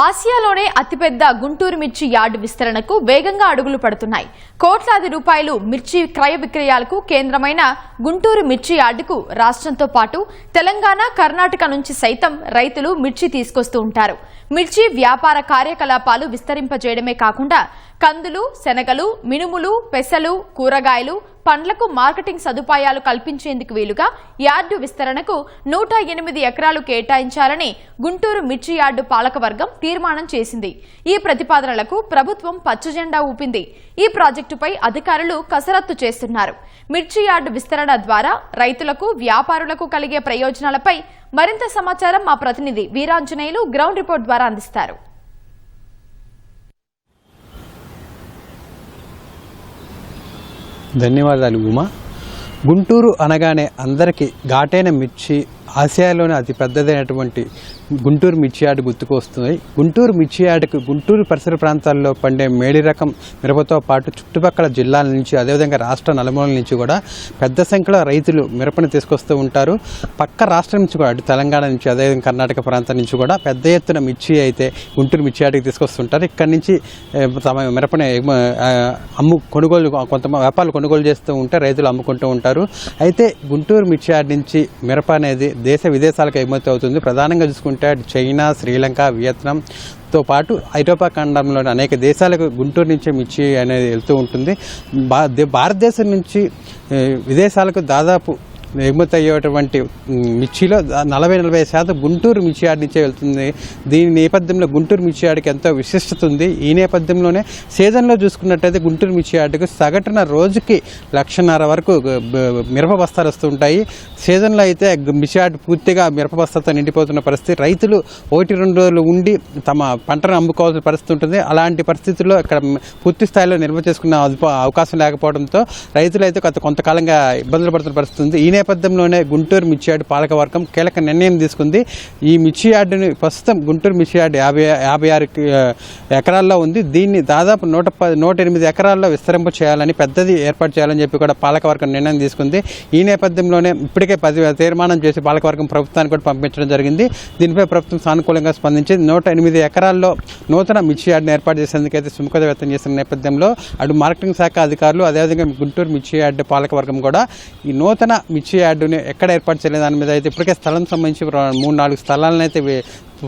ఆసియాలోనే అతిపెద్ద గుంటూరు మిర్చి యార్డు విస్తరణకు వేగంగా అడుగులు పడుతున్నాయి. కోట్లాది రూపాయలు మిర్చి క్రయ విక్రయాలకు కేంద్రమైన గుంటూరు మిర్చి యార్డుకు రాష్ట్రంతో పాటు తెలంగాణ, కర్ణాటక నుంచి సైతం రైతులు మిర్చి తీసుకొస్తూ ఉంటారు. మిర్చి వ్యాపార కార్యకలాపాలు విస్తరింపజేయడమే కాకుండా కందులు, శనగలు, మినుములు, పెసలు, కూరగాయలు, పండ్లకు మార్కెటింగ్ సదుపాయాలు కల్పించేందుకు వీలుగా యార్డు విస్తరణకు 108 ఎకరాలు కేటాయించాలని గుంటూరు మిర్చి యార్డు పాలకవర్గం తీర్మానం చేసింది. ఈ ప్రతిపాదనలకు ప్రభుత్వం పచ్చజెండా ఊపింది. ఈ ప్రాజెక్టుపై అధికారులు కసరత్తు చేస్తున్నారు. మిర్చి యార్డు విస్తరణ ద్వారా రైతులకు, వ్యాపారులకు కలిగే ప్రయోజనాలపై మరింత సమాచారం మా ప్రతినిధి వీరాంజనేయులు గ్రౌండ్ రిపోర్ట్ ద్వారా అందిస్తారు. ధన్యవాదాలు ఉమా. గుంటూరు అనగానే అందరికీ ఘాటైన మిర్చి, ఆసియాలోనే అతి పెద్దదైనటువంటి గుంటూరు మిర్చి యార్డు గుర్తుకు వస్తుంది. గుంటూరు మిర్చి యార్డుకు గుంటూరు పరిసర ప్రాంతాల్లో పండే మేడి రకం మిరపతో పాటు చుట్టుపక్కల జిల్లాల నుంచి, అదేవిధంగా రాష్ట్ర నలుమూలల నుంచి కూడా పెద్ద సంఖ్యలో రైతులు మిరపను తీసుకొస్తూ ఉంటారు. పక్క రాష్ట్రం నుంచి కూడా, అటు తెలంగాణ నుంచి, అదేవిధంగా కర్ణాటక ప్రాంతం నుంచి కూడా పెద్ద ఎత్తున మిర్చి అయితే గుంటూరు మిర్చి యార్డుకి తీసుకొస్తుంటారు. ఇక్కడి నుంచి తమ మిరపని కొనుగోలు, కొంతమంది వ్యాపారులు కొనుగోలు చేస్తూ ఉంటే రైతులు అమ్ముకుంటూ ఉంటారు. అయితే గుంటూరు మిర్చి యార్డు నుంచి మిరప అనేది దేశ విదేశాలకు ఎగుమతి అవుతుంది. ప్రధానంగా చూసుకుంటే చైనా, శ్రీలంక, వియత్నాంతో పాటు ఐరోపా ఖండంలోని అనేక దేశాలకు గుంటూరు నుంచి మిర్చి అనేది వెళ్తూ ఉంటుంది. భారతదేశం నుంచి విదేశాలకు దాదాపు ఎగుమతి అయ్యేటువంటి మిర్చిలో 40-45% గుంటూరు మిర్చి యార్డు నుంచే వెళ్తుంది. దీని నేపథ్యంలో గుంటూరు మిర్చి యార్డుకి ఎంతో విశిష్టత ఉంది. ఈ నేపథ్యంలోనే సీజన్లో చూసుకున్నట్టయితే గుంటూరు మిర్చి యార్డుకు సగటున రోజుకి 1,50,000 వరకు మిరప బస్తాలు వస్తూ ఉంటాయి. సీజన్లో అయితే మిర్చి యార్డు పూర్తిగా మిరప బస్తాతో నిండిపోతున్న పరిస్థితి. రైతులు 1-2 రోజులు ఉండి తమ పంటను అమ్ముకోవాల్సిన పరిస్థితి ఉంటుంది. అలాంటి పరిస్థితుల్లో ఇక్కడ పూర్తి స్థాయిలో నిల్వ చేసుకునే అవకాశం లేకపోవడంతో రైతులు అయితే కొంతకాలంగా ఇబ్బందులు పడుతున్న పరిస్థితి ఉంది. ఈ నేపథ్యంలోనే గుంటూరు మిర్చి యార్డు పాలకవర్గం కీలక నిర్ణయం తీసుకుంది. ఈ మిర్చి యార్డుని ప్రస్తుతం గుంటూరు మిర్చి యార్డు 56 ఎకరాల్లో ఉంది. దీన్ని దాదాపు 108 ఎకరాల్లో విస్తరింప చేయాలని, పెద్దది ఏర్పాటు చేయాలని చెప్పి కూడా పాలకవర్గం నిర్ణయం తీసుకుంది. ఈ నేపథ్యంలోనే ఇప్పటికే 10 తీర్మానం చేసి పాలకవర్గం ప్రభుత్వానికి కూడా పంపించడం జరిగింది. దీనిపై ప్రభుత్వం సానుకూలంగా స్పందించి 108 ఎకరాల్లో నూతన మిర్చి యార్డును ఏర్పాటు చేసేందుకైతే సుముఖత వ్యక్తం చేసిన నేపథ్యంలో అటు మార్కెటింగ్ శాఖ అధికారులు, అదేవిధంగా గుంటూరు మిర్చి యార్డు పాలకవర్గం కూడా ఈ నూతన మిర్చి యార్డుని ఎక్కడ ఏర్పాటు చేయలేదు దాని మీద అయితే ఇప్పటికే స్థలం సంబంధించి 3-4 స్థలాలను అయితే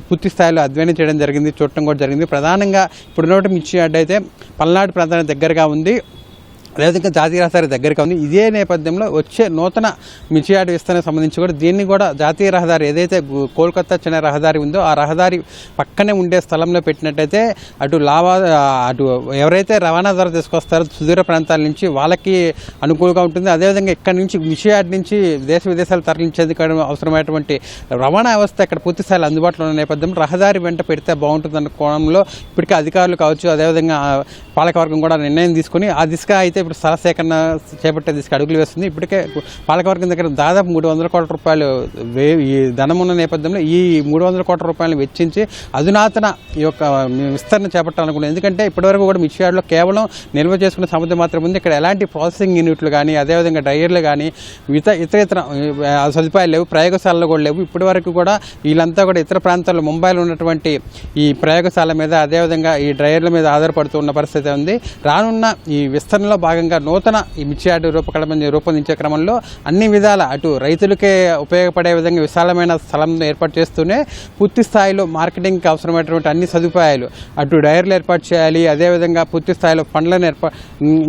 పూర్తి స్థాయిలో అధ్యయనం చేయడం జరిగింది, చూడటం కూడా జరిగింది. ప్రధానంగా ఇప్పుడు మిర్చి యార్డు అయితే పల్నాడు ప్రాంతానికి దగ్గరగా ఉంది, అదేవిధంగా జాతీయ రహదారి దగ్గరగా ఉంది. ఇదే నేపథ్యంలో వచ్చే నూతన మిర్చి యార్డు విస్తరణకు సంబంధించి కూడా దీన్ని కూడా జాతీయ రహదారి ఏదైతే కోల్కతా చెన్నై రహదారి ఉందో ఆ రహదారి పక్కనే ఉండే స్థలంలో పెట్టినట్టయితే అటు ఎవరైతే రవాణా ద్వారా తీసుకొస్తారో సుదూర ప్రాంతాల నుంచి వాళ్ళకి అనుకూలంగా ఉంటుంది. అదేవిధంగా ఇక్కడ నుంచి మిర్చి యార్డు నుంచి దేశ విదేశాలు తరలించేందుకు అవసరమైనటువంటి రవాణా వ్యవస్థ ఇక్కడ పూర్తి స్థాయిలో అందుబాటులో ఉన్న నేపథ్యంలో రహదారి వెంట పెడితే బాగుంటుందన్న కోణంలో ఇప్పటికే అధికారులు కావచ్చు, అదేవిధంగా పాలకవర్గం కూడా నిర్ణయం తీసుకుని ఆ దిశగా అయితే ఇప్పుడు స్థల సేకరణ చేపట్టే దిశగా అడుగులు వేస్తుంది. ఇప్పటికే పాలకవర్గం దగ్గర దాదాపు 300 కోట్ల రూపాయలు ఈ ధనం ఉన్న నేపథ్యంలో ఈ 300 కోట్ల రూపాయలు వెచ్చించి అధునాతన ఈ యొక్క విస్తరణ చేపట్టాలనుకున్నాను. ఎందుకంటే ఇప్పటివరకు కూడా మిర్చి యార్డులో కేవలం నిల్వ చేసుకున్న సముద్రం మాత్రం ఉంది. ఇక్కడ ఎలాంటి ప్రాసెసింగ్ యూనిట్లు కానీ, అదేవిధంగా డ్రైయర్లు కానీ, ఇతర సదుపాయాలు లేవు, ప్రయోగశాలలు కూడా లేవు. ఇప్పటి వరకు కూడా వీళ్ళంతా కూడా ఇతర ప్రాంతాల్లో ముంబైలో ఉన్నటువంటి ఈ ప్రయోగశాల మీద, అదేవిధంగా ఈ డ్రైయర్ల మీద ఆధారపడుతూ ఉన్న పరిస్థితి ఉంది. రానున్న ఈ విస్తరణలో భాగంగా నూతన ఈ మిర్చి యార్డు రూపొందించే క్రమంలో అన్ని విధాల అటు రైతులకే ఉపయోగపడే విధంగా విశాలమైన స్థలం ఏర్పాటు చేస్తూనే పూర్తి స్థాయిలో మార్కెటింగ్కి అవసరమైనటువంటి అన్ని సదుపాయాలు అటు డైర్లు ఏర్పాటు చేయాలి. అదేవిధంగా పూర్తి స్థాయిలో పండ్లను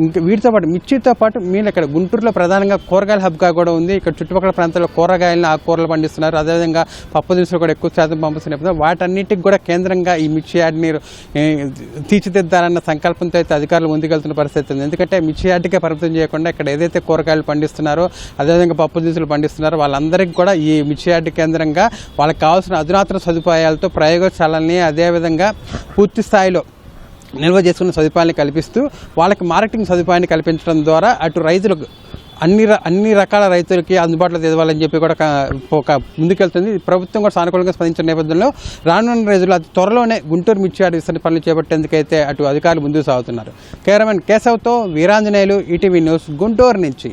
ఇంకా వీటితో పాటు మిర్చితో పాటు మీరు ఇక్కడ గుంటూరులో ప్రధానంగా కూరగాయల హబ్గా కూడా ఉంది. ఇక్కడ చుట్టుపక్కల ప్రాంతాల్లో కూరగాయలను, ఆకుకూరలు పండిస్తున్నారు. అదేవిధంగా పప్పు దినుసులు కూడా ఎక్కువ శాతం పంపిస్తున్నారు. వాటన్నిటికి కూడా కేంద్రంగా ఈ మిర్చి యార్డుని తీర్చిదిద్దాలన్న సంకల్పంతో అయితే అధికారులు ముందుకెళ్తున్న పరిస్థితి ఉంది. ఎందుకంటే మిర్చి యార్డుకే పరిమితం చేయకుండా ఇక్కడ ఏదైతే కూరగాయలు పండిస్తున్నారో, అదేవిధంగా పప్పు దినుసులు పండిస్తున్నారో వాళ్ళందరికీ కూడా ఈ మిర్చి యార్డు కేంద్రంగా వాళ్ళకి కావాల్సిన అధునాతన సదుపాయాలతో ప్రయోగశాలని, అదేవిధంగా పూర్తి స్థాయిలో నిల్వ చేసుకున్న సదుపాయాన్ని కల్పిస్తూ వాళ్ళకి మార్కెటింగ్ సదుపాయాన్ని కల్పించడం ద్వారా అటు రైతులకు అన్ని రకాల రైతులకి అందుబాటులో తెలవాలని చెప్పి కూడా ముందుకెళ్తుంది. ప్రభుత్వం కూడా సానుకూలంగా స్పందించిన నేపథ్యంలో రానున్న రోజుల్లో అతి త్వరలోనే గుంటూరు మిర్చి యార్డు విస్తరణ పనులు చేపట్టేందుకైతే అటు అధికారులు ముందుకు సాగుతున్నారు. కెమెరామెన్ కేశవ్తో వీరాంజనేయులు, ఈటీవీ న్యూస్, గుంటూరు నుంచి.